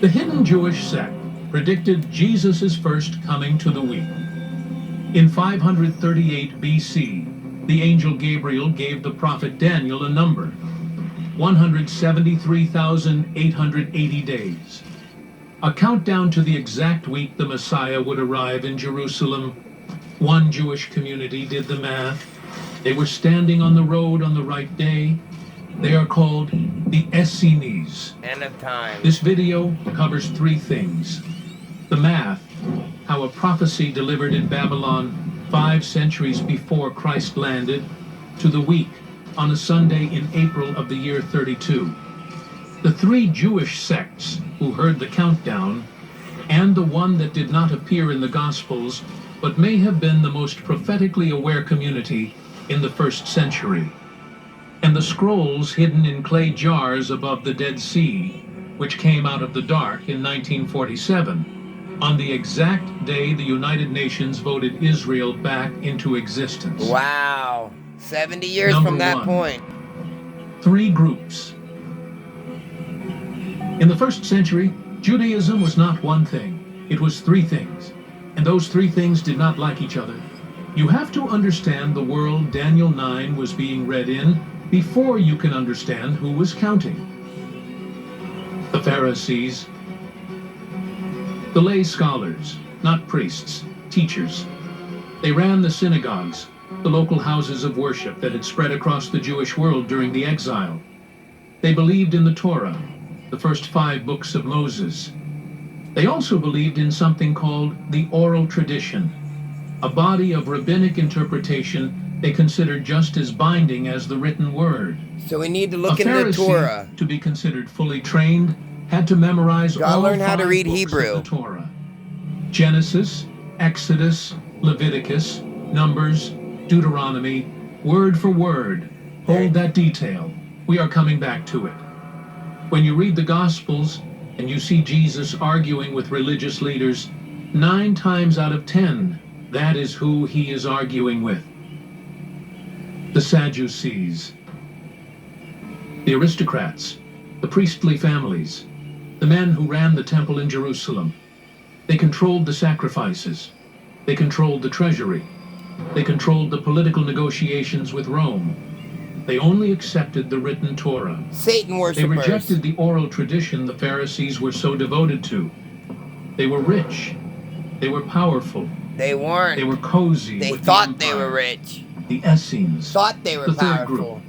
The hidden Jewish sect predicted Jesus' first coming to the weak. In 538 BC, the angel Gabriel gave the prophet Daniel a number, 173,880 days. A countdown to the exact week the Messiah would arrive in Jerusalem. One Jewish community did the math. They were standing on the road on the right day. They are called the Essenes. End of time. This video covers three things. The math, how a prophecy delivered in Babylon 5 centuries before Christ landed, to the week on a Sunday in April of the year 32. The three Jewish sects who heard the countdown, and the one that did not appear in the Gospels, but may have been the most prophetically aware community in the first century. And the scrolls hidden in clay jars above the Dead Sea, which came out of the dark in 1947, on the exact day the United Nations voted Israel back into existence. Wow. 70 years Number from that one. point. Three groups. In the first century, Judaism was not one thing. It was three things. And those three things did not like each other. You have to understand the world Daniel 9 was being read in before you can understand who was counting. The Pharisees. The lay scholars, not priests, teachers. They ran the synagogues, the local houses of worship that had spread across the Jewish world during the exile. They believed in the Torah, the first 5 books of Moses. They also believed in something called the oral tradition, a body of rabbinic interpretation they considered just as binding as the written word. So we need to look into the Pharisee, Torah. to be considered fully trained, had to memorize Gotta all learn how to 5 read books Hebrew. of the Torah. Genesis, Exodus, Leviticus, Numbers, Deuteronomy, word for word. Hold that detail. We are coming back to it. When you read the Gospels and you see Jesus arguing with religious leaders, 9 times out of 10, that is who he is arguing with. The Sadducees. The aristocrats, the priestly families, the men who ran the temple in Jerusalem. They controlled the sacrifices. They controlled the treasury. They controlled the political negotiations with Rome. They only accepted the written Torah. Satan They worshippers. rejected the oral tradition the Pharisees were so devoted to. They were rich. They were powerful. They weren't. They were cozy. They with the thought they empire. were rich. The Essenes. Thought they were The third powerful.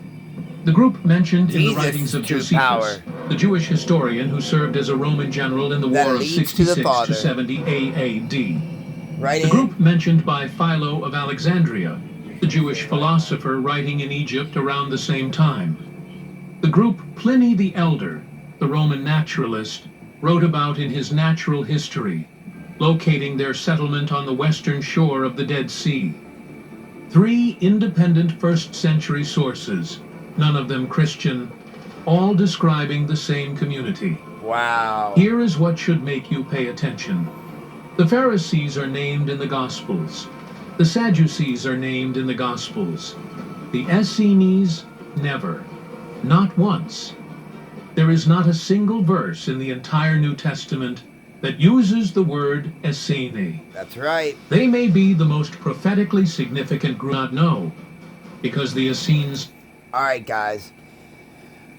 The group mentioned in the Jesus writings of is true Josephus, power. the Jewish historian who served as a Roman general in the That War of leads to the 66 Father. to 70 AAD. Right The in. group mentioned by Philo of Alexandria, the Jewish philosopher writing in Egypt around the same time. The group Pliny the Elder, the Roman naturalist, wrote about in his Natural History, locating their settlement on the western shore of the Dead Sea. 3 independent first-century sources, none of them Christian, all describing the same community. Wow. Here is what should make you pay attention. The Pharisees are named in the Gospels. The Sadducees are named in the Gospels. The Essenes, never. Not once. There is not a single verse in the entire New Testament that uses the word Essene. That's right. They may be the most prophetically significant group not know, because the Essenes. Alright, guys.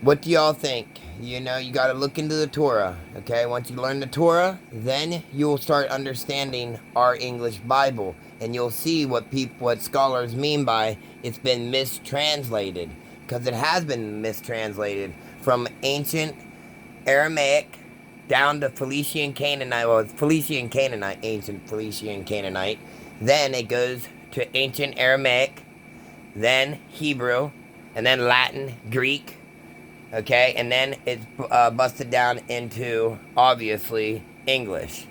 What do y'all think? You know, you gotta look into the Torah, okay? Once you learn the Torah, then you'll start understanding our English Bible. And you'll see what scholars mean by it's been mistranslated. Because it has been mistranslated from ancient Aramaic down to Phoenician Canaanite. Well, it's Phoenician Canaanite, ancient Phoenician Canaanite. Then it goes to ancient Aramaic, then Hebrew, and then Latin, Greek, okay? And then it's busted down into, obviously, English.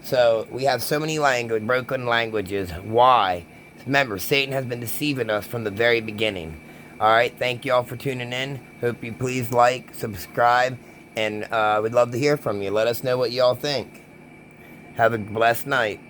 So we have so many broken languages. Why? Remember, Satan has been deceiving us from the very beginning. Alright, thank you all for tuning in. Hope you please like, subscribe, and we'd love to hear from you. Let us know what y'all think. Have a blessed night.